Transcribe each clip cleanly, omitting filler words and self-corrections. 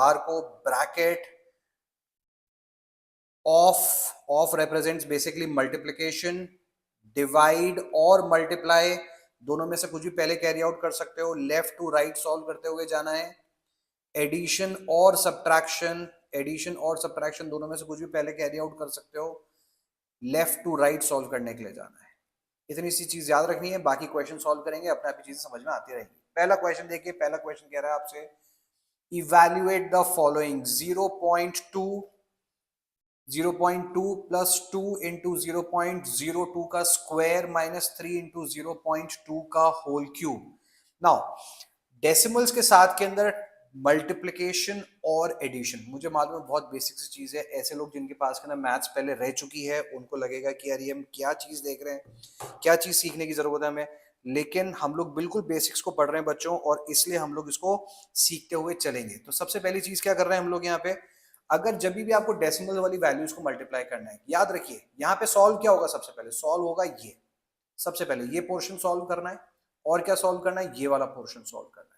बाहर को bracket of represents basically multiplication, divide और मल्टीप्लाई, दोनों में से कुछ भी पहले कैरी आउट कर सकते हो, लेफ्ट टू राइट सॉल्व करते हुए जाना है। एडिशन और सब्ट्रैक्शन, एडिशन और सब्ट्रैक्शन दोनों में से कुछ भी पहले कैरी आउट कर सकते हो, लेफ्ट टू राइट सॉल्व करने के लिए जाना है। इतनी सी चीज याद रखनी है, बाकी क्वेश्चन सॉल्व करेंगे, अपने आप चीजें समझ में आती रहेंगी। पहला क्वेश्चन देखिए, पहला क्वेश्चन कह रहा है आपसे evaluate the following 0.2 plus 2 into 0.02 का स्क्वायर माइनस 3 इंटू 0.2 का होल क्यूब। नाउ डेसिमल्स के साथ के अंदर मल्टीप्लिकेशन और एडिशन, मुझे मालूम है बहुत बेसिक सी चीज है, ऐसे लोग जिनके पास के ना मैथ्स पहले रह चुकी है उनको लगेगा कि यार ये हम क्या चीज देख रहे हैं, क्या चीज सीखने की जरूरत है हमें, लेकिन हम लोग बिल्कुल बेसिक्स को पढ़ रहे हैं बच्चों, और इसलिए हम लोग इसको सीखते हुए चलेंगे। तो सबसे पहली चीज क्या कर रहे हैं हम लोग यहाँ पे, अगर जब भी आपको डेसिमल वाली वैल्यूज को मल्टीप्लाई करना है, याद रखिए यहाँ पे सॉल्व क्या होगा, सबसे पहले सॉल्व होगा ये, सबसे पहले ये पोर्शन सॉल्व करना है, और क्या सॉल्व करना है, ये वाला पोर्शन सॉल्व करना है।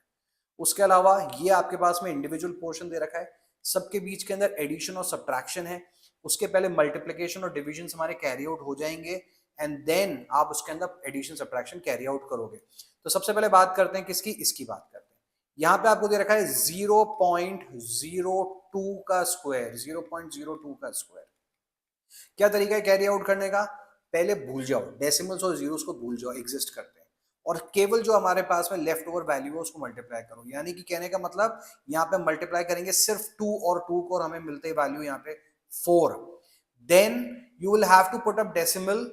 उसके अलावा ये आपके पास में इंडिविजुअल पोर्शन दे रखा है, सबके बीच के अंदर एडिशन और सब्ट्रैक्शन है, उसके पहले मल्टीप्लिकेशन और डिविजन हमारे कैरी आउट हो जाएंगे, एंड देन आप उसके अंदर एडिशन सब्ट्रैक्शन कैरी आउट करोगे। तो सबसे पहले बात करते हैं किसकी, इसकी बात करते हैं। यहाँ पे आपको दे रखा है 0.02 का स्क्वायर, 0.02 का स्क्वायर। क्या तरीका है कैरी आउट करने का, पहले भूल जाओ डेसिमल्स और जीरोस को, भूल जाओ एग्जिस्ट करते हैं, और केवल जो हमारे पास में लेफ्ट ओवर वैल्यू है उसको मल्टीप्लाई करो। यानी कि कहने का मतलब यहाँ पे मल्टीप्लाई करेंगे सिर्फ 2 और 2 को, और हमें मिलते हैं वैल्यू यहाँ पे 4। Then you will have to put up decimal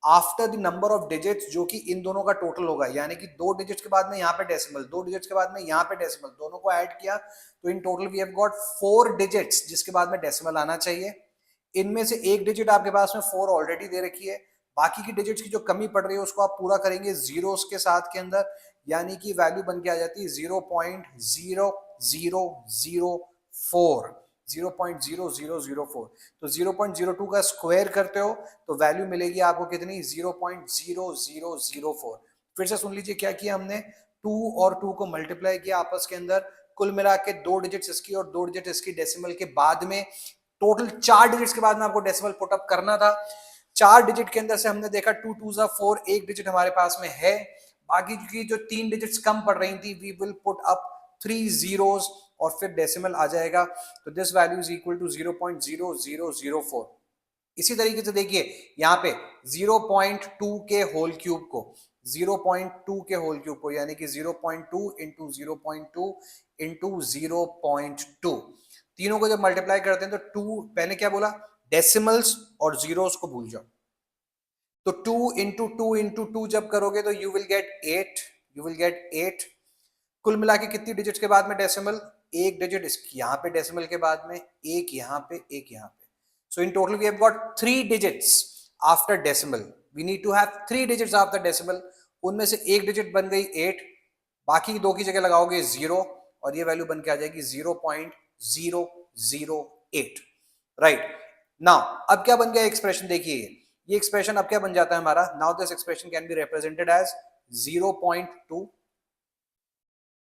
after the number of digits, जो कि इन दोनों का टोटल होगा, यानी कि 2 डिजिट्स के बाद में यहाँ पे डेसिमल, 2 डिजिट्स के बाद में यहाँ पे डेसिमल, दोनों को ऐड किया तो in total we have got 4 digits जिसके बाद में डेसिमल आना चाहिए। इनमें से एक डिजिट आपके पास में 4 ऑलरेडी दे रखी है, बाकी की डिजिट्स की जो कमी पड़ रही है उसको आप पूरा करेंगे जीरोस के साथ के अंदर, यानी कि वैल्यू बन के आ जाती है 0.0004, 0.0004। तो 0.02 का स्क्वायर करते हो तो वैल्यू मिलेगी आपको कितनी, 0.0004। फिर से सुन लीजिए क्या किया हमने, 2 और 2 को मल्टीप्लाई किया आपस के अंदर, कुल मिला के 2 डिजिट्स इसकी और 2 डिजिट इसकी डेसिमल के बाद में, टोटल 4 डिजिट्स के बाद में आपको डेसिमल पुट अप करना था। 4 डिजिट के अंदर से हमने देखा 2 2 4, एक डिजिट हमारे पास में है, बाकी की जो 3 डिजिट्स कम पड़ रही थी we will put up 3 zeros और फिर डेसिमल आ जाएगा। तो this value is equal to 0.0004। इसी तरीके से देखिए यहाँ पे 0.2 के होल क्यूब को, 0.2 के होल क्यूब को, यानी कि 0.2 इंटू 0.2 इंटू 0.2, तीनों को जब मल्टीप्लाई करते हैं तो 2, पहले क्या बोला, डेसिमल्स और जीरोस को भूल जाओ, तो 2 इंटू 2 जब करोगे तो you will get 8, you will get 8। कुल मिला के कितनी डिजिट के बाद में डेसिमल, एक डिजिट यहाँ पे डेसिमल के बाद में, एक यहाँ पे, एक यहाँ पे। So in total we have got 3 digits after decimal, we need to have 3 digits after decimal. उनमें से एक डिजिट बन गई 8, बाकी दो की जगह लगाओगे 0 और ये वैल्यू बन के आ जाएगी 0.008। राइट नाउ अब क्या बन गया एक्सप्रेशन, देखिए ये एक्सप्रेशन अब क्या बन जाता है हमारा, now this expression can be represented as 0.2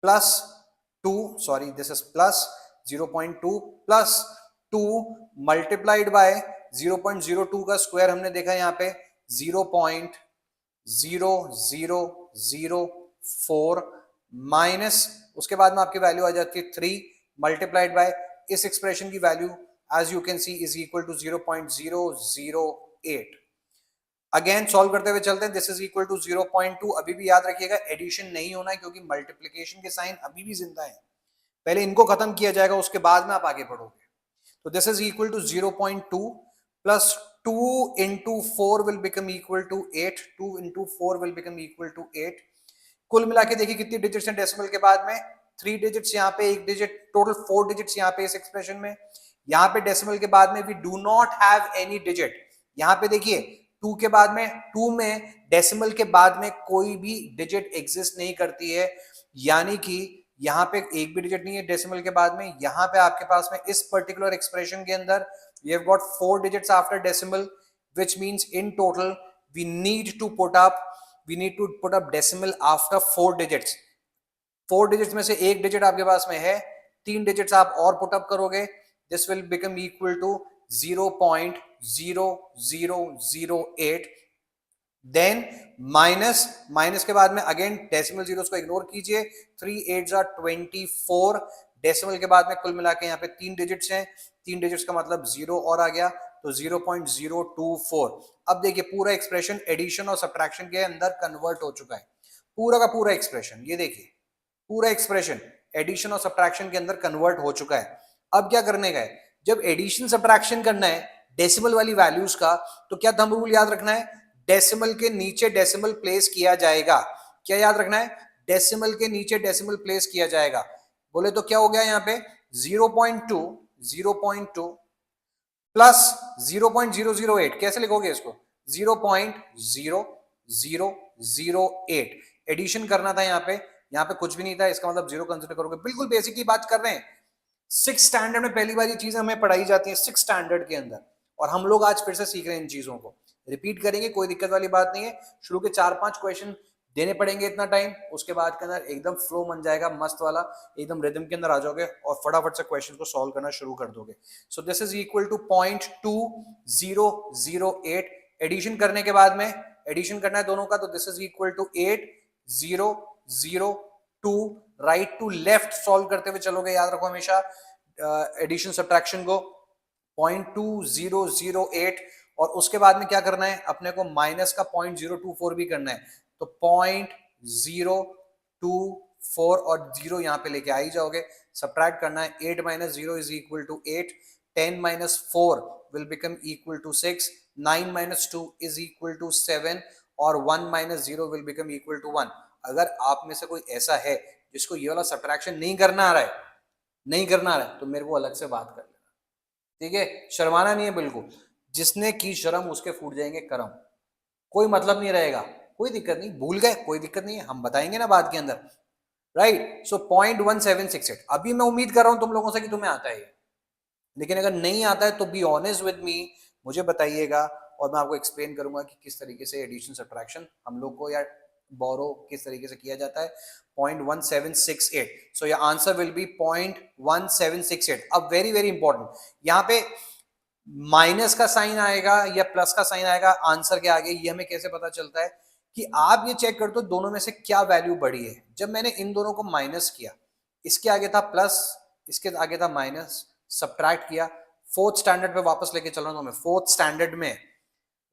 plus 2, sorry this is plus 0.2 plus 2 multiplied by 0.02 का स्क्वायर हमने देखा यहाँ पे 0.0004 माइनस, उसके बाद में आपकी वैल्यू आ जाती है 3 मल्टीप्लाइड बाय इस एक्सप्रेशन की value as you can see is equal to 0.008। Again solve करते हुए चलते हैं, दिस इज इक्वल टू 0.2। अभी भी याद रखिएगा एडिशन नहीं होना है क्योंकि मल्टीप्लिकेशन के साइन अभी भी जिंदा है, पहले इनको खत्म किया जाएगा उसके बाद में आप आगे बढ़ोगे। तो this is equal to 0.2 plus 2 into 4 will become equal to 8, 2 into 4 will become equal to 8। कुल मिला के देखिए कितनी डिजिट्स हैं डेसिमल के बाद में, 3 डिजिट्स यहाँ पे, एक डिजिट, टोटल 4 डिजिट्स यहाँ पे इस एक्सप्रेशन में। यहाँ पे डेसिमल के बाद में we do not have any digit, यहाँ पे देखिए 2 के बाद में, 2 में डेसिमल के बाद में कोई भी डिजिट एग्जिस्ट नहीं करती है, यानी कि यहाँ पे एक भी डिजिट नहीं है डेसिमल के बाद में। यहाँ पे आपके पास में इस पर्टिकुलर एक्सप्रेशन के अंदर we have got 4 digits after decimal, which means in total we need to put up decimal after 4 digits. 4 digits में से एक डिजिट आपके पास में है, 3 डिजिट्स आप और पुटअप करोगे, this will become equal to 0.0008, then minus, minus के बाद में अगेन डेसिमल जीरोस को इग्नोर कीजिए, 3 8 24, डेसिमल के बाद में कुल मिला के यहाँ पे 3 डिजिट्स हैं, 3 डिजिट्स का मतलब 0 और आ गया, तो 0.024। अब देखिए पूरा एक्सप्रेशन एडिशन और सब्ट्रैक्शन के अंदर कन्वर्ट हो चुका है, पूरा का पूरा एक्सप्रेशन, ये देखिए पूरा एक्सप्रेशन एडिशन और सब्ट्रैक्शन के अंदर कन्वर्ट हो चुका है। अब क्या करने का है, जब एडिशन सब्ट्रैक्शन करना है डेसिमल वाली वैल्यूज का, तो क्या थंब रूल याद रखना है, डेसिमल के नीचे डेसिमल प्लेस किया जाएगा। क्या याद रखना है, डेसिमल के नीचे डेसिमल प्लेस किया जाएगा। बोले तो क्या हो गया यहाँ पे 0.2 प्लस 0.008, कैसे लिखोगे इसको, 0.0008 एडिशन करना था यहाँ पे कुछ भी नहीं था, इसका मतलब 0 कंसिडर करोगे। बिल्कुल बेसिक की बात कर रहे हैं, 6 स्टैंडर्ड में पहली बार ये चीजें हमें पढ़ाई जाती है 6 स्टैंडर्ड के अंदर, और हम लोग आज फिर से सीख रहे हैं इन चीजों को, रिपीट करेंगे, कोई दिक्कत वाली बात नहीं है। शुरू के 4-5 क्वेश्चन देने पड़ेंगे इतना टाइम, उसके बाद के अंदर एकदम फ्लो बन जाएगा मस्त वाला, एकदम रिदम के अंदर आ जाओगे और फटाफट से क्वेश्चन को सॉल्व करना शुरू कर दोगे। So this is equal to 0.2008, addition करने के बाद में एडिशन करना है दोनों का, तो this is equal to 8002, right to left solve करते हुए चलोगे, याद रखो हमेशा एडिशन सब्ट्रैक्शन को 0.2008, और उसके बाद में क्या करना है अपने को, माइनस का 0.024 भी करना है, तो 0.024 और 0 यहां पे लेके आ ही जाओगे, सब्ट्रैक्ट करना है, 8 minus 0 is equal to 8, 10 minus 4 will become equal to 6, 9 minus 2 is equal to 7, और 1 minus 0 will become equal to 1। अगर आप में से कोई ऐसा है जिसको ये वाला सब्ट्रैक्शन नहीं करना आ रहा है, तो मेरे को अलग से बात कर लेना, ठीक है, शर्माना नहीं है बिल्कुल, जिसने की शर्म उसके फूट जाएंगे करम, कोई मतलब नहीं रहेगा, कोई दिक्कत नहीं, भूल गए कोई दिक्कत नहीं है, हम बताएंगे ना बाद के अंदर, राइट। सो 0.1768, अभी मैं उम्मीद कर रहा हूं तुम लोगों से कि तुम्हें आता है, लेकिन अगर नहीं आता है तो बी ऑनेस्ट विद मी, मुझे बताइएगा और मैं आपको एक्सप्लेन करूंगा कि किस तरीके से एडिशन सब्ट्रैक्शन हम लोग को या बोरो किस तरीके से किया जाता है। 0.1768, so your answer will be 0.1768। अब वेरी वेरी इंपॉर्टेंट, यहाँ पे माइनस का साइन आएगा या प्लस का साइन आएगा आंसर के आगे, ये हमें कैसे पता चलता है कि आप ये चेक कर दो दोनों में से क्या वैल्यू बड़ी है। जब मैंने इन दोनों को माइनस किया, इसके आगे था प्लस, इसके आगे था माइनस, सब्ट्रैक्ट किया, फोर्थ स्टैंडर्ड पे वापस लेके चल रहा हूं मैं, फोर्थ स्टैंडर्ड में,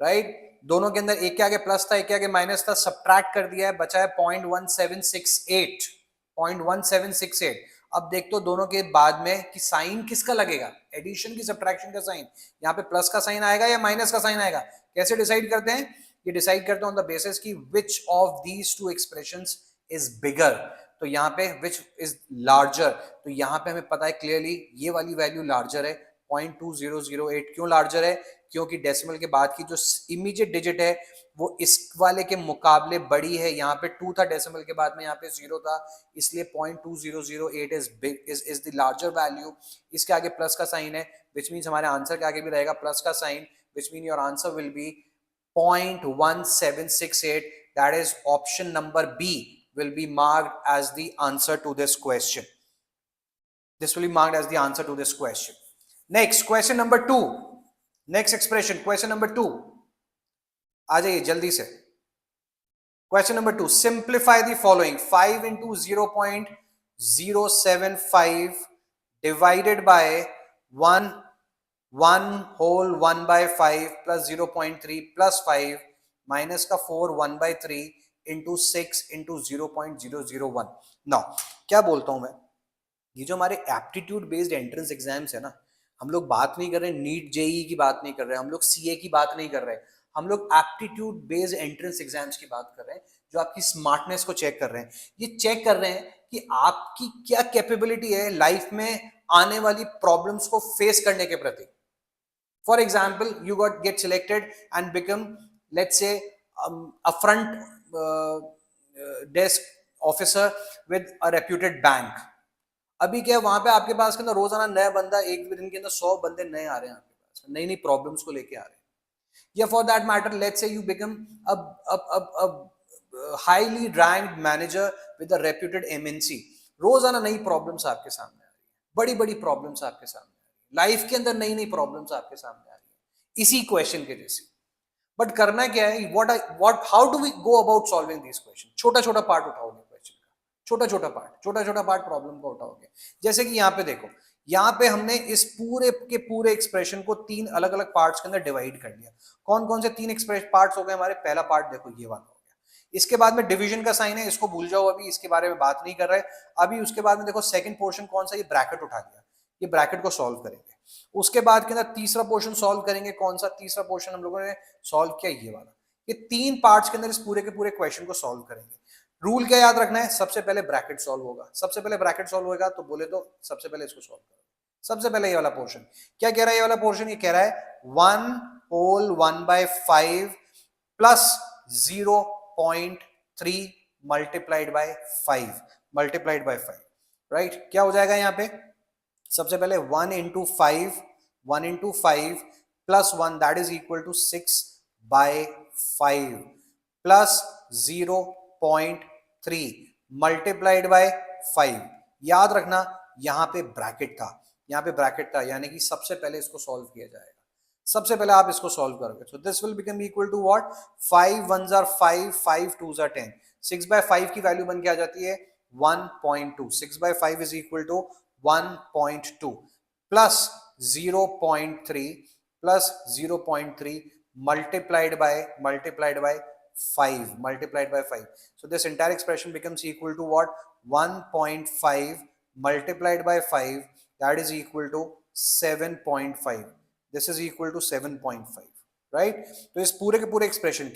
राइट, दोनों के अंदर एक के आगे प्लस था एक के आगे माइनस था, सब्ट्रैक्ट कर दिया है, बचा है 0.1768। अब देख तो दोनों के बाद में कि साइन किसका लगेगा, एडिशन की सब्ट्रैक्शन का साइन, यहाँ पे प्लस का साइन आएगा या माइनस का साइन आएगा, कैसे डिसाइड करते हैं, ये डिसाइड करते हैं ऑन द बेसिस की which of these two expressions is bigger, तो यहाँ पे विच इज लार्जर, तो यहाँ पे हमें पता है क्लियरली ये वाली वैल्यू लार्जर है, 0.2008। क्यों लार्जर है, क्योंकि डेसिमल के बाद की जो इमीडिएट डिजिट है वो इस वाले के मुकाबले बड़ी है, यहाँ पे 2 था डेसिमल के बाद में, यहाँ पे 0 था, इसलिए 0.2008 इज द लार्जर वैल्यू। इसके आगे प्लस का साइन है, विच मीन्स हमारे आंसर के आगे भी रहेगा प्लस का sign, which mean your answer will be 0.1768, that is option number B will be marked as the answer to this question. This will be marked as the answer to this question. Next, question number 2. Next expression, question number 2. आ जाइए जल्दी से। Question number 2. Simplify the following. 5 into 0.075 divided by 1 whole 1 by 5 plus 0.3 plus 5 minus का 4 1 by 3 into 6 into 0.001। Now क्या बोलता हूं मैं, ये जो हमारे एप्टीट्यूड बेस्ड एंट्रेंस एग्जाम्स है ना, हम लोग बात नहीं कर रहे नीट जेई की बात नहीं कर रहे, हम लोग सीए की बात नहीं कर रहे, हम लोग एप्टीट्यूड बेस्ड एंट्रेंस एग्जाम्स की बात कर रहे हैं, जो आपकी स्मार्टनेस को चेक कर रहे हैं। ये चेक कर रहे हैं कि आपकी क्या कैपेबिलिटी है लाइफ में आने वाली प्रॉब्लम्स को फेस करने के प्रति। For example, you got get selected and become let's say a front desk officer with a reputed bank. अभी क्या है, वहां पे आपके पास के अंदर रोजाना नया बंदा, एक दिन के अंदर 100 बंदे नए आ रहे हैं आपके पास, नई नई प्रॉब्लम्स को लेके आ रहे हैं, या for that matter let's say you become a highly ranked manager with a reputed MNC, रोजाना नई प्रॉब्लम्स आपके सामने आ रही है, बड़ी बड़ी प्रॉब्लम्स आपके सामने आ रही है, लाइफ के अंदर नई नई प्रॉब्लम्स आपके सामने आ रही है इसी क्वेश्चन के जैसी। बट करना क्या है, what how do we go about solving this question? छोटा छोटा पार्ट उठाओगे क्वेश्चन का, छोटा छोटा पार्ट प्रॉब्लम का उठाओगे। जैसे कि यहाँ पे देखो, यहाँ पे हमने इस पूरे के पूरे एक्सप्रेशन को तीन अलग अलग पार्ट्स के अंदर डिवाइड कर दिया। कौन कौन से तीन एक्सप्रेस पार्ट्स हो गए हमारे? पहला पार्ट देखो ये वाला हो गया, इसके बाद में डिवीजन का साइन है, इसको भूल जाओ, अभी इसके बारे में बात नहीं कर रहे अभी। उसके बाद में देखो सेकंड पोर्शन कौन सा, ये ब्रैकेट उठा दिया, ये ब्रैकेट को सॉल्व करेंगे। उसके बाद के अंदर तीसरा पोर्शन सॉल्व करेंगे, कौन सा तीसरा पोर्शन हम लोगों ने सॉल्व किया, ये वाला। ये तीन पार्ट्स के अंदर इस पूरे के पूरे क्वेश्चन को सॉल्व करेंगे। रूल क्या याद रखना है? सबसे पहले ब्रैकेट सॉल्व होगा, सबसे पहले ब्रैकेट सॉल्व होगा, तो बोले तो सबसे पहले इसको सॉल्व करो। सबसे पहले ये वाला पोर्शन क्या कह रहा है? ये वाला पोर्शन ये कह रहा है 1/1/5 प्लस 0.3 मल्टीप्लाइड बाय 5 राइट। क्या हो जाएगा यहाँ पे? सबसे पहले 1 into 5 plus 1 that is equal to 6/5 plus 0.3 multiplied by 5। याद रखना यहां पे ब्रैकेट था, यहाँ पे ब्रैकेट था, यानी कि सबसे पहले इसको सॉल्व किया जाएगा। सबसे पहले आप इसको सॉल्व करोगे, so this will become equal to what? 5 1s are 5, 5 2s are 10। 6/5 की वैल्यू बन के आ जाती है 1.2। 6/5 is equal to 1.2 plus 0.3 plus 0.3 multiplied by 5 so this entire expression becomes equal to what? 1.5 multiplied by 5 that is equal to 7.5। this is equal to 7.5 right. तो इस पूरे के पूरे एक्सप्रेशन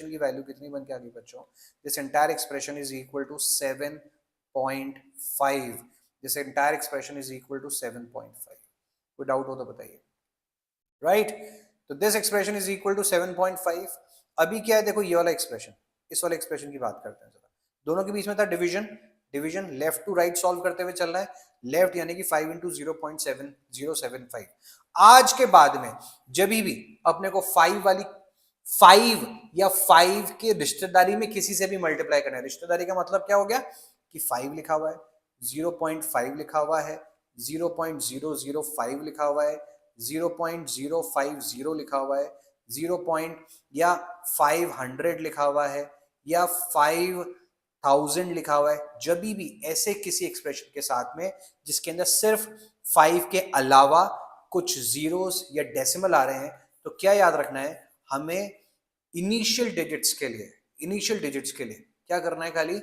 की वैल्यू कितनी बन के आ गई बच्चों? This entire expression is equal to 7.5। This entire expression is equal to 7.5। कोई डाउट हो तो बताइए, राइट। तो this expression is equal to 7.5। अभी क्या है देखो, ये वाला एक्सप्रेशन, इस वाले एक्सप्रेशन की बात करते हैं जरा। दोनों के बीच में था division left to right solve करते हुए चलना है। लेफ्ट यानी कि 5 into 0.7075। आज के बाद में जब भी अपने को 5 या 5 के रिश्तेदारी में किसी से भी मल्टीप्लाई करना है, रिश्तेदारी का मतलब क्या हो गया कि 5 लिखा हुआ है, 0.5 लिखा हुआ है, 0.005 लिखा हुआ है, 0.050 लिखा हुआ है, 0. या 500 लिखा हुआ है, या 5000 लिखा हुआ है। जब भी ऐसे किसी एक्सप्रेशन के साथ में जिसके अंदर सिर्फ 5 के अलावा कुछ जीरोस या डेसिमल आ रहे हैं, तो क्या याद रखना है हमें? इनिशियल डिजिट्स के लिए क्या करना है? खाली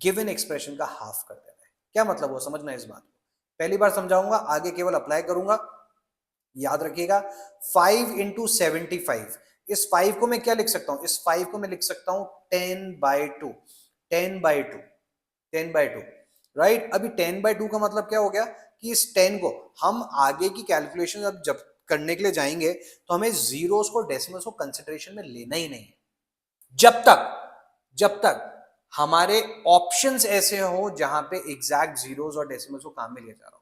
गिवन एक्सप्रेशन का हाफ कर देना है। क्या मतलब वो समझना है इस बात को, पहली बार समझाऊंगा, आगे केवल अप्लाई करूंगा। याद रखिएगा 5 into 75। इस 5 को मैं क्या लिख सकता हूं? इस 5 को मैं लिख सकता हूं 10/2 राइट। अभी 10/2 का मतलब क्या हो गया कि इस 10 को हम आगे की कैलकुलेशन अब जब करने के लिए जाएंगे तो हमें जीरोस को डेसिमल्स को कंसिडरेशन में लेना ही नहीं है, जब तक हमारे ऑप्शंस ऐसे हो जहां पे एग्जैक्ट जीरोस और डेसिमल्स को काम में लिया जा रहा हो।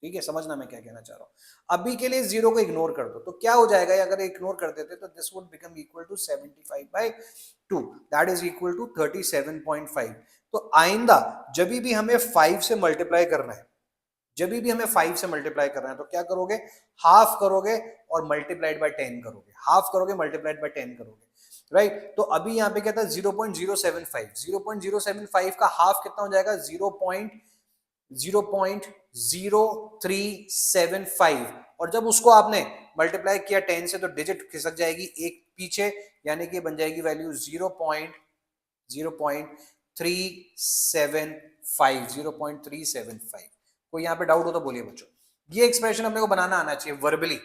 ठीक है, समझना मैं क्या कहना चाह रहा हूं। अभी के लिए 0 को इग्नोर कर दो, तो क्या हो जाएगा अगर इग्नोर कर देते तो this would become equal to 75/2 that is equal to 37.5। तो आइंदा जब भी हमें 5 से मल्टीप्लाई करना है, तो क्या करोगे? हाफ करोगे और मल्टीप्लाइड बाय 10 करोगे, राइट। तो अभी यहाँ पे क्या था? 0.075 का हाफ कितना हो जाएगा? 0.0375। और जब उसको आपने मल्टीप्लाई किया 10 से तो डिजिट खिसक जाएगी एक पीछे, यानी कि बन जाएगी वैल्यू 0.375। कोई यहाँ पे डाउट हो तो बोलिए बच्चों। ये एक्सप्रेशन अपने को बनाना आना चाहिए वर्बली।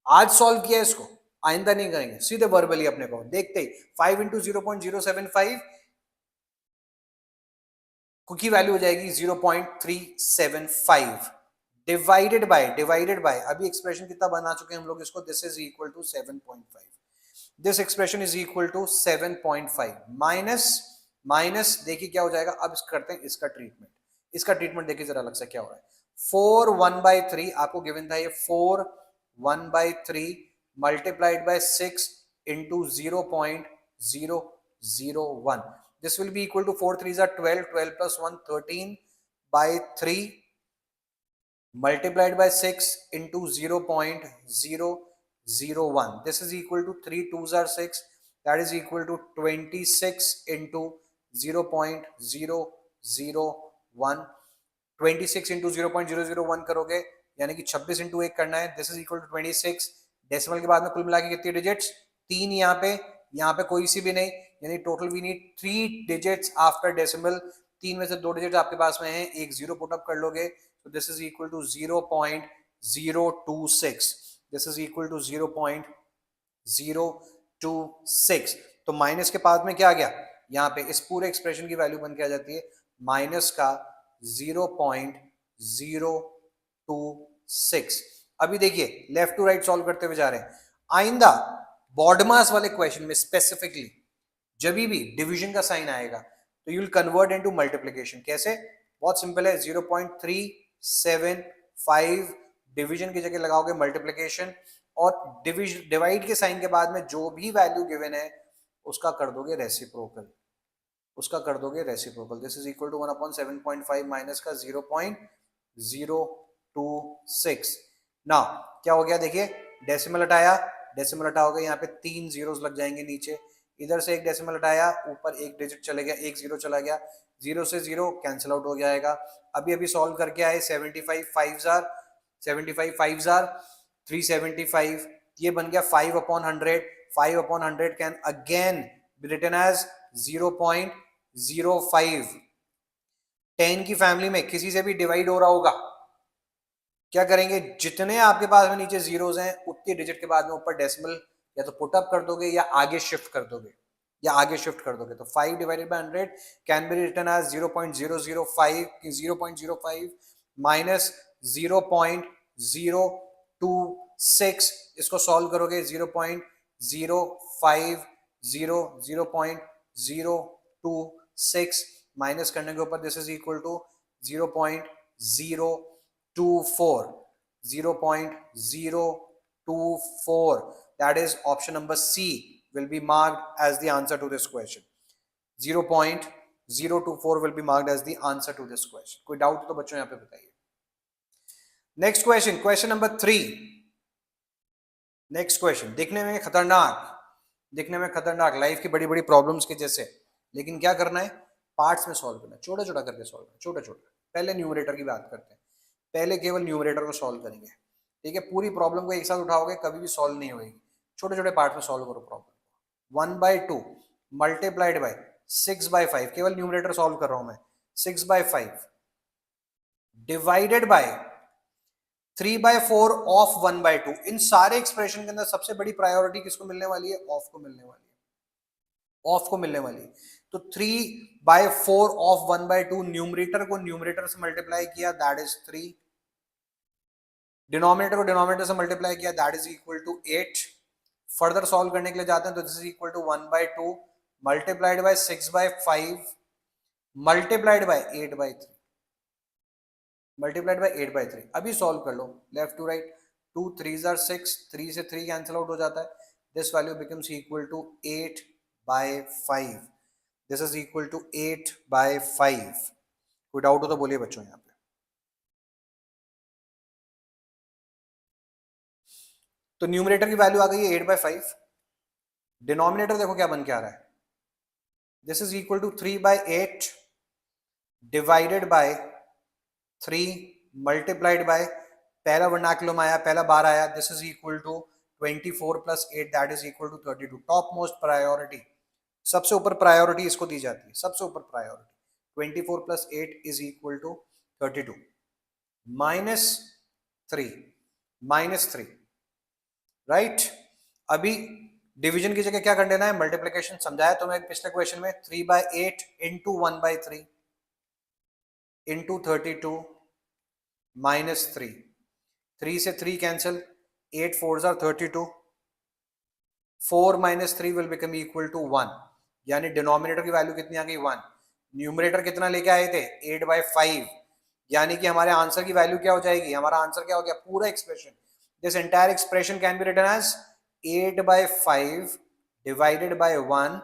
आज सॉल्व किया इसको, आइंदा नहीं करेंगे, सीधे वर्बली अपने को देखते ही 5 into 0.075 की वैल्यू हो जाएगी 0.375 डिवाइडेड बाय अभी एक्सप्रेशन कितना बना चुके हैं हम लोग इसको? This is equal to 7.5। This expression is equal to 7.5 minus देखिए क्या हो जाएगा। अब करते हैं इसका ट्रीटमेंट देखिए जरा अलग से क्या हो रहा है। 4 1/3 आपको गिवन था, ये 4 1/3 multiplied by 6 into 0.001। This will be equal to 4 3s are 12, 12 plus 1 13/3 multiplied by 6 into 0.001. This is equal to 3 2s are 6. That is equal to 26 into 0.001. 26 into 0.001 करोगे यानी कि 26 इंटू 1 करना है. This is equal to 26. Decimal के बाद में कुल मिला के कितनी डिजिट्स? 3. यहाँ पे कोई सी भी नहीं, यानी total we need 3 digits after decimal. 3 में से 2 डिजिट आपके पास में है, एक जीरो पुटअप कर लोगे. So this is equal to 0.026. This is equal to 0.026. तो माइनस के बाद में क्या आ गया? यहाँ पे इस पूरे एक्सप्रेशन की वैल्यू बन के आ जाती है माइनस का 0.026. अभी देखिए लेफ्ट टू राइट सॉल्व करते हुए जा रहे हैं. आइंदा बॉडमास वाले क्वेश्चन में स्पेसिफिकली जब भी डिवीजन का साइन आएगा तो you will convert into multiplication. कैसे? बहुत सिंपल है. 0.375 डिवीजन की जगह लगाओगे मल्टीप्लिकेशन, और डिवाइड के साइन के बाद में जो भी वैल्यू गिवन है उसका कर दोगे reciprocal. This is equal to 1/7.5 minus का 0.026. ना क्या हो गया? देखिए डेसिमल हटाओगे, यहाँ पे 3 जीरोस लग जाएंगे नीचे. इधर से एक डेसिमल हटाया, ऊपर एक डिजिट चले गया, एक जीरो चला गया. 0 से 0 कैंसिल आउट हो जाएगा. अभी सॉल्व करके आए. 75 5s आर 375. ये बन गया 5/100. 5/100 can again be written as 0.05. 10 की फैमिली में किसी से भी डिवाइड हो रहा होगा, क्या करेंगे? जितने आपके पास में नीचे जीरोस हैं उतनी डिजिट के बाद में ऊपर डेसिमल या तो पुट अप कर दोगे या आगे शिफ्ट कर दोगे. तो 5 divided by 100 can be written as 0.005 minus 0.026. इसको सॉल्व करोगे 0.050 माइनस करने के ऊपर this is equal to 0.024. That is option number C will be marked as the answer to this question. 0.024 will be marked as the answer to this question. कोई doubt तो बच्चों यहाँ पे बताइए. Next question number 3. Next question दिखने में खतरनाक life की बड़ी बड़ी प्रॉब्लम्स के जैसे, लेकिन क्या करना है? पार्ट्स में सॉल्व करना है, छोटा करके सॉल्व करना, छोटा. पहले न्यूमरेटर की बात करते हैं. पहले केवल न्यूमरेटर को सॉल्व करेंगे. ठीक है, पूरी प्रॉब्लम को एक साथ उठाओगे कभी भी सॉल्व नहीं होगी. छोटे पार्ट में सॉल्व करो प्रॉब्लम. 1/2 मल्टीप्लाइड बाय 6/5, केवल न्यूमरेटर सॉल्व कर रहा हूं मैं. 6/5 डिवाइडेड बाय 3/4 ऑफ 1/2. इन सारे एक्सप्रेशन के अंदर सबसे बड़ी प्रायोरिटी किसको मिलने वाली है? ऑफ को मिलने वाली है. तो 3/4 ऑफ 1/2, न्यूमरेटर को न्यूमरेटर से मल्टीप्लाई किया, दैट इज 3. डिनोमिनेटर को डिनोमिनेटर से मल्टीप्लाई किया, that is equal to 8. Further solve करने के लिए जाते हैं तो this is equal to 1/2 multiplied by 6/5 multiplied by 8/3. अभी सॉल्व कर लो left to right. 2 3s are 6, 3 से 3 कैंसिल आउट हो जाता है. This value becomes equal to 8/5. This is equal to 8/5. कोई डाउट हो तो बोलिए बच्चों यहाँ पे. तो न्यूमरेटर की वैल्यू आ गई है 8/5. डिनोमिनेटर देखो क्या बन के आ रहा है. This is equal to 3/8 divided by 3 multiplied by, पहला वर्नाक्युलर में आया, पहला बार आया. This is equal to 24 + 8 that is equal to 32. Top most priority, सबसे ऊपर प्रायोरिटी इसको दी जाती है. सबसे ऊपर priority 24 + 8 is equal to 32. -3 right. अभी डिवीजन की जगह क्या कर लेना है? मल्टीप्लिकेशन. समझाया तो मैं पिछले क्वेश्चन में. 3/8 इंटू 1/3 इंटू 32 -3. 3 से 3 cancel, 8 4s are 32. 4 - 3 will become equal to 1. यानी डिनोमिनेटर की वैल्यू कितनी आ गई? 1. न्यूमरेटर कितना लेके आए थे? 8/5. यानी कि हमारे आंसर की वैल्यू क्या हो जाएगी? हमारा आंसर क्या हो गया? पूरा expression. This entire expression can be written as 8/5 divided by 1,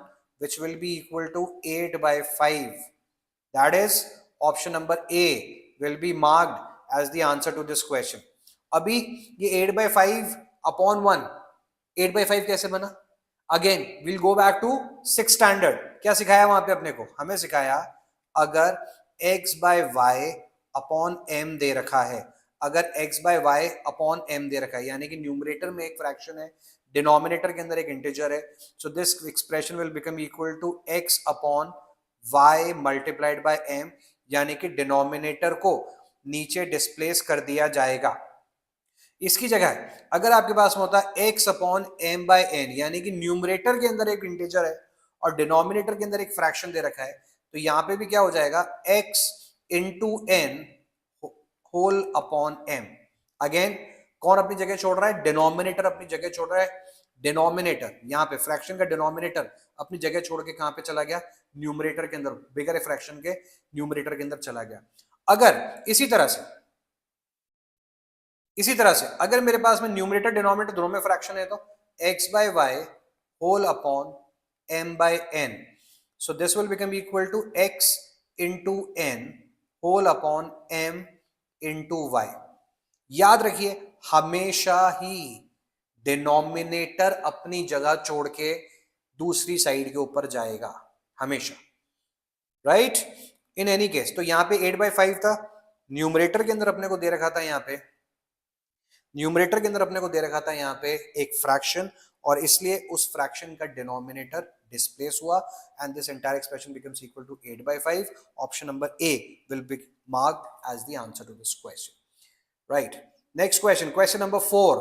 which will be equal to 8/5. That is option number A will be marked as the answer to this question. अभी ये 8/5 अपॉन 1, 8/5 कैसे बना? Again will go back to 6 standard. क्या सिखाया वहां पे अपने को? हमें सिखाया अगर x/y अपॉन m दे रखा है, अगर x/y अपॉन m दे रखा है, यानी कि न्यूमरेटर में एक फ्रैक्शन है, डिनोमिनेटर के अंदर एक इंटीजर है, so this expression will become equal to x upon y multiplied by m, यानी कि डिनोमिनेटर को नीचे डिस्प्लेस कर दिया जाएगा। इसकी जगह अगर आपके पास में होता है x upon m by n, यानी कि न्यूमरेटर के अंदर एक इंटीजर है और डिनोमिनेटर के अंदर एक फ्रैक्शन दे रखा है, तो यहां पे भी क्या हो जाएगा x into n whole upon m। Again कौन अपनी जगह छोड़ रहा है? डिनोमिनेटर अपनी जगह छोड़ रहा है। डिनोमिनेटर यहां पे फ्रैक्शन का डिनोमिनेटर अपनी जगह छोड़ के कहां पे चला गया? न्यूमरेटर के अंदर, बिगर फ्रैक्शन के न्यूमरेटर के अंदर चला गया। अगर इसी तरह से अगर मेरे पास में न्यूमरेटर डिनोमिनेटर दोनों में फ्रैक्शन है, तो x/y whole upon m by n, so this will become equal to x into n whole upon m into y। याद रखिए हमेशा ही डिनोमिनेटर अपनी जगह छोड़ के दूसरी साइड के ऊपर जाएगा, हमेशा, राइट? इन एनी केस, तो यहां पे 8/5 था, न्यूमरेटर के अंदर अपने को दे रखा था, न्यूमरेटर के अंदर अपने को दे रखा था यहाँ पे एक फ्रैक्शन, और इसलिए उस फ्रैक्शन का डिनोमिनेटर डिस्प्लेस हुआ, and this entire expression becomes equal to 8/5। Option number A will be marked as the answer to this question, right? Next question, question number 4।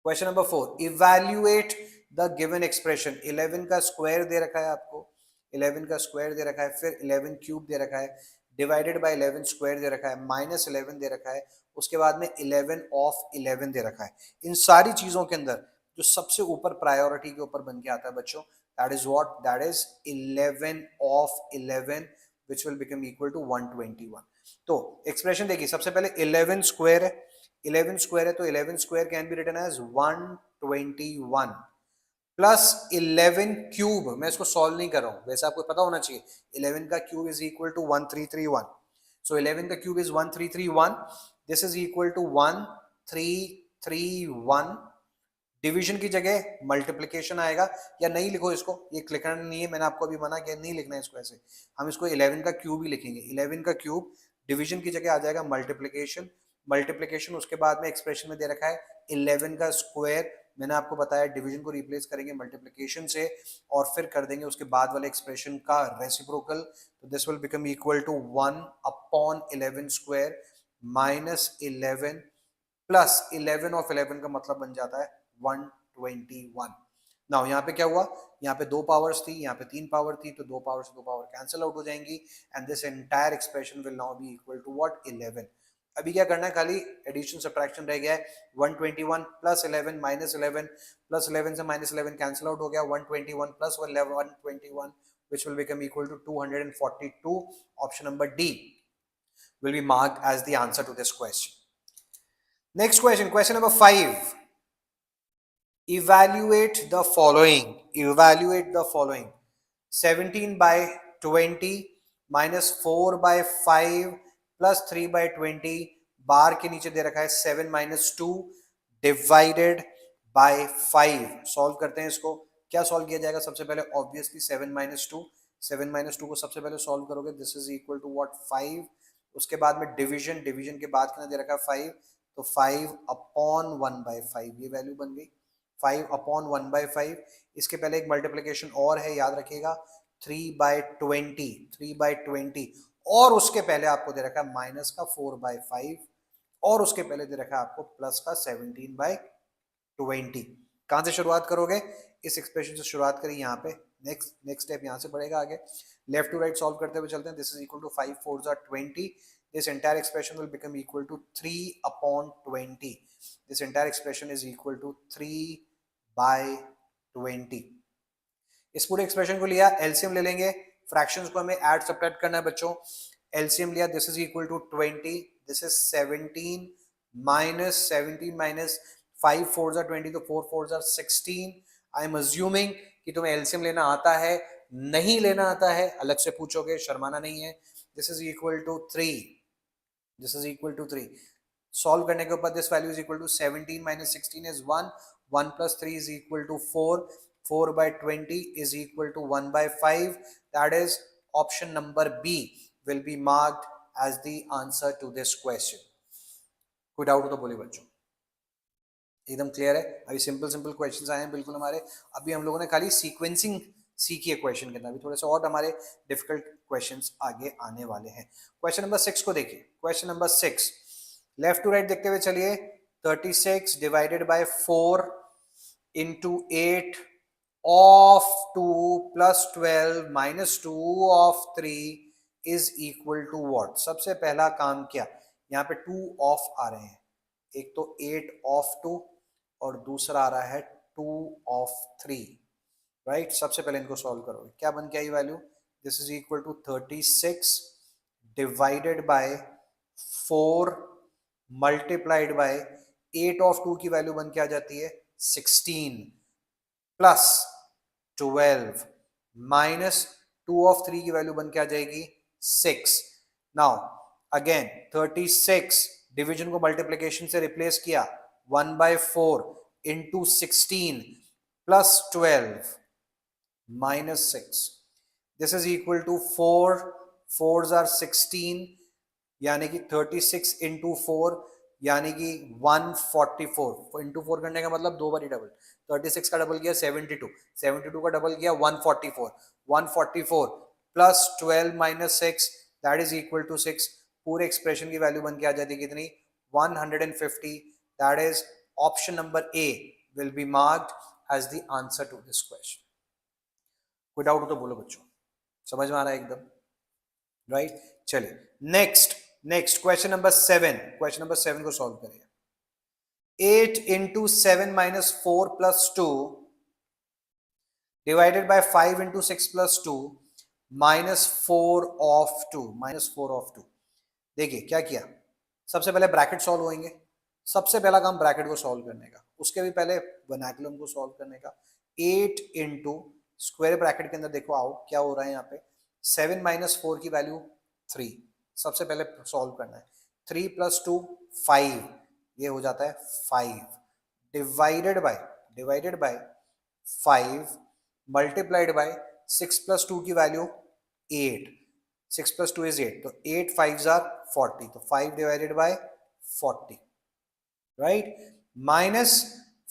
Question number 4, evaluate the given expression. 11 का square दे रखा है आपको, 11 का square दे रखा है, फिर 11 cube दे रखा है, डिवाइडेड बाय 11 स्क्वायर दे रखा है, माइनस 11 दे रखा है, उसके बाद में 11 ऑफ 11 दे रखा है। इन सारी चीजों के अंदर जो सबसे ऊपर प्रायोरिटी के ऊपर बन के आता है बच्चों, that is what? That is 11 of 11 which will become equal to 121। तो एक्सप्रेशन देखिए, सबसे पहले 11 स्क्वायर है, 11 स्क्वायर है, तो 11 square can be written as 121 plus 11 cube. मैं इसको सॉल्व नहीं कर रहा हूं, वैसे आपको पता होना चाहिए 11 का cube is equal to 1331। So 11 का cube is 1331, this is equal to 1331। Division की जगह मल्टीप्लिकेशन आएगा, या नहीं लिखो इसको, ये लिखना नहीं है, मैंने आपको अभी मना किया नहीं लिखना है इसको ऐसे, हम इसको 11 का क्यूब ही लिखेंगे। 11 का क्यूब डिवीजन की जगह आ जाएगा मल्टीप्लिकेशन, मल्टीप्लिकेशन उसके बाद में एक्सप्रेशन में दे रखा है 11 का स्क्वायर, मैंने आपको बताया डिवीजन को रिप्लेस करेंगे मल्टीप्लिकेशन से और फिर कर देंगे उसके बाद वाले एक्सप्रेशन का रेसिप्रोकल, तो this will become equal to 1 upon 11 square minus 11 plus 11 of 11 का मतलब बन जाता है 121। नाउ यहाँ पे क्या हुआ? यहाँ पे 2 पावर्स थी, यहाँ पे 3 पावर थी, तो 2 पावर से 2 पावर कैंसिल आउट हो जाएंगी, and this entire expression will now be equal to what? 11। अभी क्या करना है? खाली एडिशन सब्ट्रैक्शन रह गया है। 121 प्लस 11 माइनस 11 प्लस 11 से माइनस 11 कैंसिल आउट हो गया, 121 plus 121 which will become equal to 242. Option number D will be marked as the answer to this question. Next question, question number 5. Evaluate the following. Evaluate the following. 17 by 20 minus 4 by 5 plus 3 by 20 बार के नीचे दे रखा है 7 minus 2 divided by 5. Solve करते हैं इसको। क्या solve किया जाएगा? सबसे पहले ऑब्वियसली 7 minus 2, 7 minus 2 को सबसे पहले सॉल्व करोगे, this is equal to what? 5। उसके बाद में डिवीजन, डिवीजन के बाद कितना दे रखा है? 5, तो 5 अपॉन 1/5 ये वैल्यू बन गई, 5 अपॉन 1/5। इसके पहले एक मल्टीप्लिकेशन और है, याद रखिएगा, 3/20, 3/20, और उसके पहले आपको दे रखा है माइनस का 4/5, और उसके पहले दे रखा है आपको प्लस का 17/20। कहां से शुरुआत करोगे? इस एक्सप्रेशन से शुरुआत करी यहाँ पे, नेक्स्ट स्टेप यहाँ से बढ़ेगा आगे, लेफ्ट टू राइट सॉल्व करते हुए चलते हैं। This is equal to 5 4s are 20. This entire expression will become equal to 3 upon 20. This entire expression is equal to 3/20. इस पूरे एक्सप्रेशन को लिया, एलसीएम ले लेंगे, फ्रैक्शंस को हमें ऐड सब्ट्रैक्ट करना है बच्चों। एलसीएम लिया, this is equal to 20, this is 17 minus 17 minus 5 4s are 20, तो 4 4s are 16। I am assuming कि तुम्हें एलसीएम लेना आता है, नहीं लेना आता है अलग से पूछोगे, शर्माना नहीं है। This is equal to 3 this is equal to 3. Solve करने के ऊपर this value is equal to 17 minus 16 is 1. 1 plus 3 is equal to 4. 4 by 20 is equal to 1 by 5. That is option number B will be marked as the answer to this question. कोई doubt हो तो बोलिए बच्चों. एकदम clear है. अभी simple simple questions आए हैं बिल्कुल हमारे. अभी हम लोगों ने खाली सीक्वेंसिंग सीखी है क्वेश्चन के अंदर. अभी थोड़े से और हमारे डिफिकल्ट क्वेश्चंस आगे आने वाले हैं. क्वेश्चन नंबर 6 को देखिए. Question number 6 left to right देखते हुए चलिए. 36 divided by 4 into 8 of 2 plus 12 minus 2 of 3 is equal to what. सबसे पहला काम क्या, यहाँ पे 2 ऑफ आ रहे हैं. एक तो 8 ऑफ 2 और दूसरा आ रहा है 2 ऑफ 3, राइट. सबसे पहले इनको सॉल्व करोगे, क्या बन के आई value. This is equal to 36 divided by 4 multiplied by 8 of 2 की वैल्यू बन के आ जाती है 16 प्लस 12 माइनस 2 ऑफ 3 की वैल्यू बन के आ जाएगी 6. नाउ अगेन 36 डिवीजन को मल्टीप्लिकेशन से रिप्लेस किया. 1 by 4 into 16 plus 12 minus 6. This is equal to 4 4s are 16 यानी कि 36 इंटू 4 यानी कि 144. इंटू 4 करने का मतलब दो बारी डबल. 36 का डबल किया 72, 72 का डबल किया 144. 144 plus 12 minus 6 that is equal to 6. पूरे एक्सप्रेशन की वैल्यू बन के आ जाती है कितनी, 150. That is option number A will be marked as the answer to this question. कोई डाउट हो तो बोलो बच्चों. समझ में आ रहा है एकदम, राइट. चलिए next question number 7. Question number 7 को सॉल्व करिए. 8 into 7 minus 4 plus 2 divided by 5 into 6 plus 2 minus 4 of 2 minus 4 of 2. देखिए क्या किया, सबसे पहले ब्रैकेट सॉल्व होंगे. सबसे पहला काम ब्रैकेट को सॉल्व करने का, उसके भी पहले वर्नाकुलम को सॉल्व करने का. 8 इंटू स्क्वायर ब्रैकेट के अंदर देखो आओ क्या हो रहा है यहाँ पे. 7 माइनस 4 की वैल्यू 3. सबसे पहले सॉल्व करना है. 3 प्लस 2 5, ये हो जाता है 5 divided by 5 multiplied by 6 plus 2 की वैल्यू 8. 6 प्लस 2 इज 8, तो 8 5s आर 40, तो 5 divided by 40, right. Minus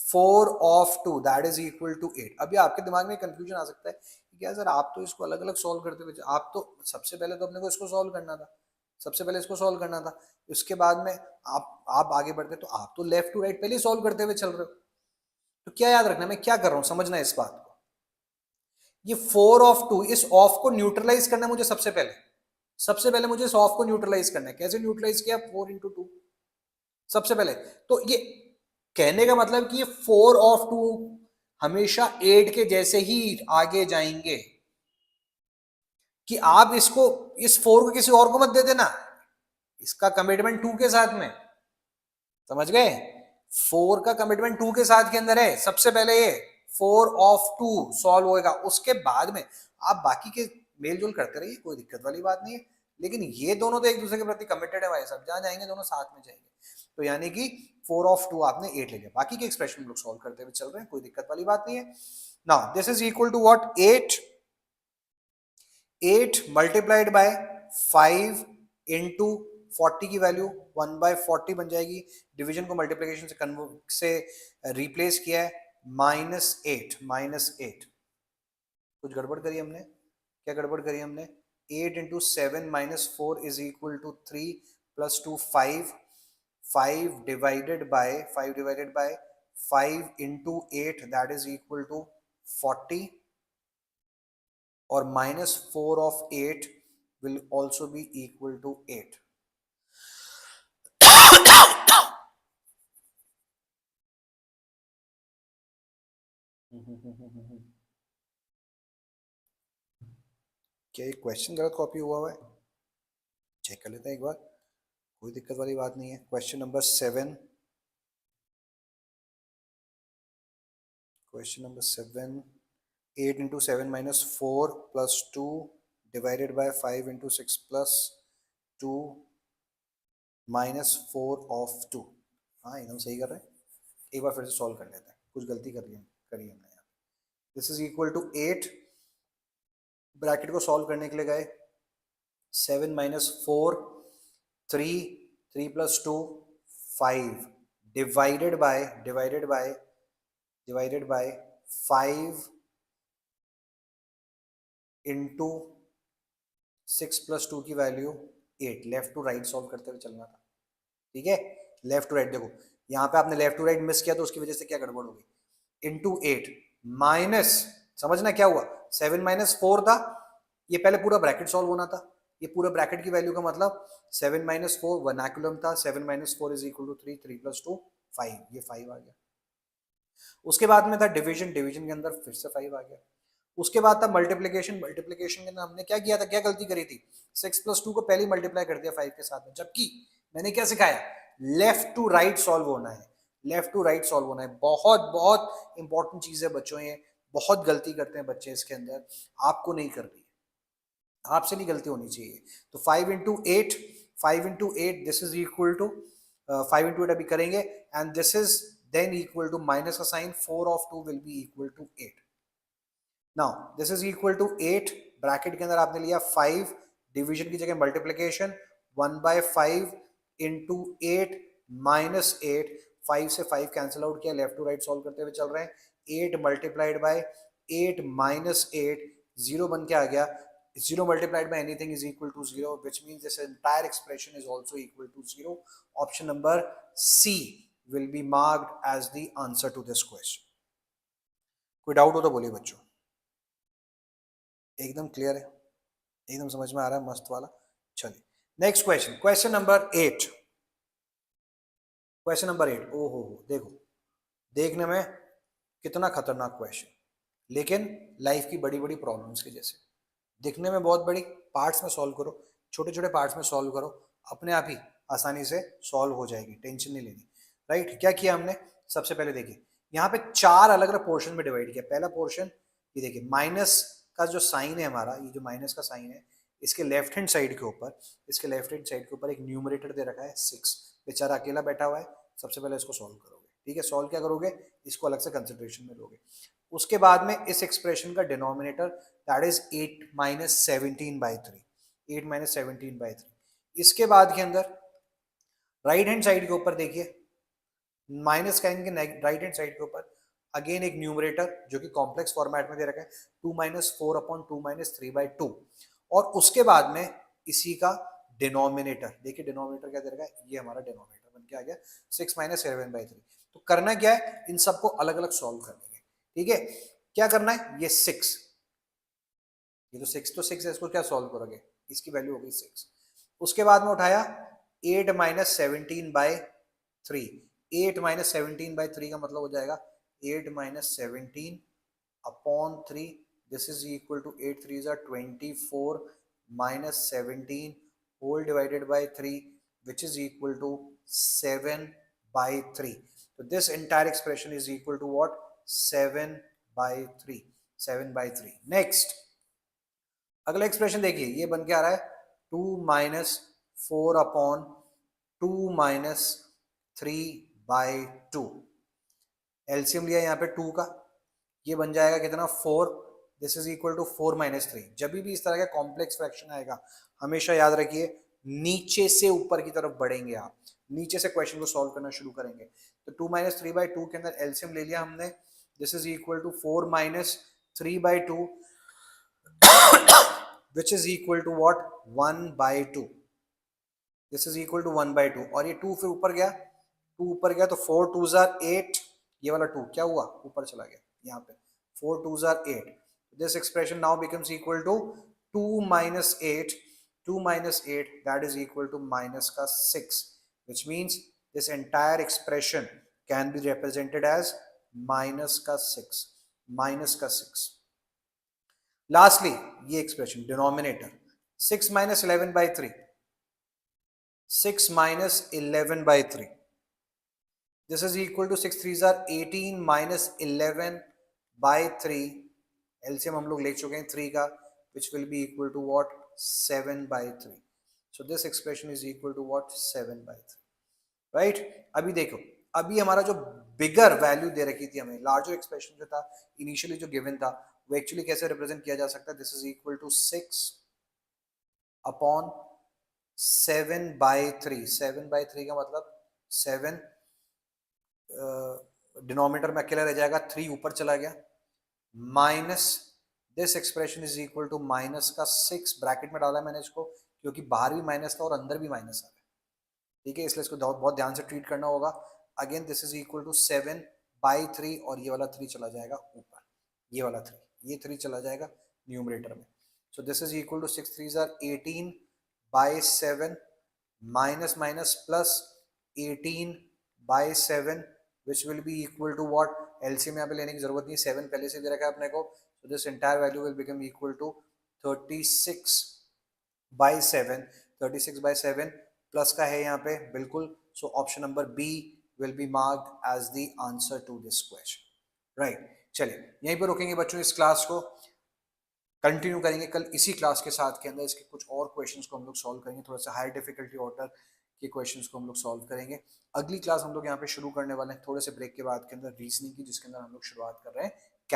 4 of 2 that is equal to 8. अभी आपके दिमाग में कंफ्यूजन आ सकता है कि क्या सर आप तो इसको अलग अलग सॉल्व करते हुए, आप तो सबसे पहले तो अपने को इसको सॉल्व करना था. सबसे पहले इसको सॉल्व करना था, उसके बाद में आप आगे बढ़ते, तो आप तो लेफ्ट टू राइट पहले सॉल्व करते हुए चल रहे हो. तो क्या याद रखना, मैं क्या कर रहा हूं समझना इस बात को. ये 4 ऑफ 2, इस ऑफ को न्यूट्रलाइज करना है मुझे. सबसे पहले मुझे इस ऑफ को न्यूट्रलाइज करना है. कैसे न्यूट्रलाइज किया, 4 इंटू 2 सबसे पहले. तो ये कहने का मतलब कि ये 4 ऑफ 2 हमेशा 8 के जैसे ही आगे जाएंगे, कि आप इसको इस 4 को किसी और को मत दे देना. इसका कमिटमेंट 2 के साथ में, समझ गए. 4 का कमिटमेंट 2 के साथ के अंदर है. सबसे पहले ये 4 ऑफ 2 सॉल्व होएगा, उसके बाद में आप बाकी के मेल जोल करते रहिए, कोई दिक्कत वाली बात नहीं है. लेकिन ये दोनों तो एक दूसरे के प्रति कमिटेड है भाई साहब, जहां जाएंगे दोनों साथ में जाएंगे. तो यानी कि 4 ऑफ 2 आपने 8 ले लिया, बाकी के एक्सप्रेशन लोग सॉल्व करते हुए चल रहे हैं, कोई दिक्कत वाली बात नहीं है. Now this is equal to what, 8 multiplied by 5 into 40 की वैल्यू 1 बाय 40 बन जाएगी. डिवीजन को मल्टीप्लिकेशन से रिप्लेस किया है. -8 कुछ गड़बड़ करी हमने, क्या गड़बड़ करी हमने. 8 into 7 minus 4 is equal to 3 plus 2 5. 5 divided by 5 into 8 that is equal to 40, और -4 of 8 will also be equal to 8. क्या ये क्वेश्चन गलत कॉपी हुआ है, चेक कर लेते हैं एक बार, कोई दिक्कत वाली बात नहीं है. Question number 7, question number 7, 8 into 7 minus 4 plus 2 divided by 5 into 6 plus 2 -4/2। हाँ एकदम सही कर रहे हैं। एक बार फिर से सॉल्व कर लेते हैं, कुछ गलती करी हमने यहाँ। This is equal to 8, bracket को सॉल्व करने के लिए गए 7 - 4 3 3 + 2 5 डिवाइडेड बाय 5 इंटू 6 + 2 की value 8। Left to right solve करते हुए चलना था, ठीक है। लेफ्ट टू राइट देखो, यहाँ पे आपने लेफ्ट टू राइट मिस किया तो उसकी वजह से क्या गड़बड़ होगी, इंटू 8 माइनस, समझना क्या हुआ, 7 - 4 था, ये पहले पूरा ब्रैकेट सॉल्व होना था, ये पूरा ब्रैकेट की वैल्यू का मतलब 7 - 4 वर्नाकुलम था, 7 - 4 इज इक्वल टू 3, 3 + 2 5, ये 5 आ गया। उसके बाद में था डिवीजन, डिवीजन के अंदर फिर से 5 आ गया। उसके बाद था मल्टीप्लीकेशन, मल्टीप्लीकेशन के अंदर हमने क्या किया था, क्या गलती करी थी, 6 + 2 को पहले मल्टीप्लाई कर दिया 5 के साथ में, जबकि मैंने क्या सिखाया, लेफ्ट टू राइट सॉल्व होना है, लेफ्ट टू राइट सॉल्व होना है। बहुत बहुत इंपॉर्टेंट चीज है बच्चों, ये बहुत गलती करते हैं बच्चे इसके अंदर, आपको नहीं करनी, आपसे नहीं गलती होनी चाहिए। तो 5 × 8, 5 × 8 दिस इज इक्वल टू 5 × 8 अभी करेंगे, and this is then equal to minus का sign, 4/2 will be equal to 8। Now this is equal to 8, bracket के अंदर आपने लिया 5, डिवीजन की जगह मल्टीप्लीकेशन, 1/5 इंटू 8 माइनस 8, 5 से 5 कैंसिल आउट किया, लेफ्ट टू राइट सॉल्व करते हुए चल रहे हैं, 8 मल्टीप्लाइड बाय 8 माइनस 8, 0 बन के आ गया, 0 multiplied by anything is equal to 0, which means this entire expression is also equal to 0. Option number C will be marked as the answer to this question. कोई doubt हो तो बोलिए बच्चों, एकदम clear है, एकदम समझ में आ रहा है, मस्त वाला। चलिए next question, question number 8, question number 8, ओहो देखो, देखने में कितना खतरनाक क्वेश्चन, लेकिन लाइफ की बड़ी बड़ी प्रॉब्लम्स के जैसे, दिखने में बहुत बड़ी, पार्ट्स में सॉल्व करो, छोटे छोटे पार्ट्स में सॉल्व करो, अपने आप ही आसानी से सॉल्व हो जाएगी, टेंशन नहीं लेनी, राइट। क्या किया हमने, सबसे पहले देखिए यहाँ पे 4 अलग अलग पोर्शन में डिवाइड किया। पहला पोर्शन ये देखिए, माइनस का जो साइन है हमारा, ये जो माइनस का साइन है, इसके लेफ्ट हैंड साइड के ऊपर, इसके लेफ्ट हैंड साइड के ऊपर एक न्यूमरेटर दे रखा है 6, बेचारा अकेला बैठा हुआ है। सबसे पहले इसको सॉल्व करोगे, ठीक है, सॉल्व क्या करोगे, इसको अलग से कंसिडरेशन में लोगे। उसके बाद में इस एक्सप्रेशन का डिनोमिनेटर, दैट इज 8 - 17/3, 8 - 17/3। इसके बाद के अंदर राइट हैंड साइड के ऊपर देखिए, माइनस का इनके राइट हैंड साइड के ऊपर अगेन एक न्यूमरेटर जो कि कॉम्प्लेक्स फॉर्मेट में दे रखा है, 2 - 4/2 - 3/2, और उसके बाद में इसी का डिनोमिनेटर, देखिए डिनोमिनेटर क्या दे रखा है, ये हमारा डिनोमिनेटर बन के आ गया 6 - 7/3। तो करना क्या है, इन सबको अलग अलग सॉल्व कर लेंगे, ठीक है। क्या करना है, ये 6, ये तो 6 तो 6 है, इसको क्या सॉल्व करोगे, इसकी वैल्यू हो गई 6। उसके बाद में उठाया 8 - 17/3, 8 - 17/3 का मतलब हो जाएगा 8 - 17/3, this is equal to 8 3 is 24 - 17 whole divided by 3, which is equal to 7/3. So this entire expression is equal to what, 7/3, 7/3। Next अगला एक्सप्रेशन देखिए, ये बन के आ रहा है 2 - 4/2 - 3/2, एलसीएम लिया यहाँ पे 2 का, ये बन जाएगा कितना, 4, दिस इज इक्वल टू 4 - 3। जब भी इस तरह का कॉम्प्लेक्स फ्रैक्शन आएगा, हमेशा याद रखिए नीचे से ऊपर की तरफ बढ़ेंगे आप, नीचे से क्वेश्चन को सॉल्व करना शुरू करेंगे। तो 2 - 3/2 के अंदर एलसीएम ले लिया हमने, this is equal to 4 - 3/2, which is equal to what, 1/2, this is equal to 1/2, और ये 2 फिर ऊपर गया, 2 ऊपर गया तो 4 2s are 8, ये वाला 2 क्या हुआ, ऊपर चला गया, यहाँ पे 4 2s are 8, this expression now becomes equal to 2 - 8, 2 - 8 that is equal to minus का 6, which means this entire expression can be represented as minus का 6, minus का 6। लास्टली ये expression denominator 6 - 11/3, 6 - 11/3, this is equal to 6 3s are 18 - 11/3, LCM हम लोग ले चुके हैं 3 का, which will be equal to what, 7/3। So this expression is equal to what 7/3, right. अभी देखो, अभी हमारा जो बिगर वैल्यू दे रखी थी हमें, लार्जर एक्सप्रेशन जो था इनिशियली जो गिवन था, वो एक्चुअली कैसे रिप्रेजेंट किया जा सकता है, this is equal to 6 upon 7/3। 7/3 का मतलब 7 डिनोमिनेटर में अकेला रह जाएगा, 3 ऊपर चला गया, minus this expression is equal to minus का 6, ब्रैकेट में डाला है मैंने इसको क्योंकि बाहर भी माइनस था और अंदर भी माइनस आ रहा है, ठीक है, इसलिए इसको बहुत ध्यान से ट्रीट करना होगा। Again this is equal to 7/3 और ये वाला 3 चला जाएगा ऊपर, ये वाला 3, ये 3 चला जाएगा न्यूमरेटर में। So this is equal to 6 3 are 18/7 minus minus plus 18/7 which will be equal to what, LCM यहाँ पे लेने की जरूरत नहीं, 7 पहले से दे रखा है अपने को। So this entire value will become equal to 36/7, 36/7 plus का है यहाँ पे बिल्कुल। So option number B will be marked as the answer to this question, right. चलिए यहीं पर रुकेंगे बच्चों, इस क्लास को कंटिन्यू करेंगे कल इसी क्लास के साथ के अंदर, इसके कुछ और क्वेश्चंस को हम लोग सॉल्व करेंगे, थोड़ा सा हाई डिफिकल्टी ऑर्डर के क्वेश्चंस को हम लोग सॉल्व करेंगे। अगली क्लास हम लोग यहाँ पे शुरू करने वाले हैं थोड़े से ब्रेक के बाद के अंदर रीजनिंग की, जिसके अंदर हम लोग शुरुआत कर रहे हैं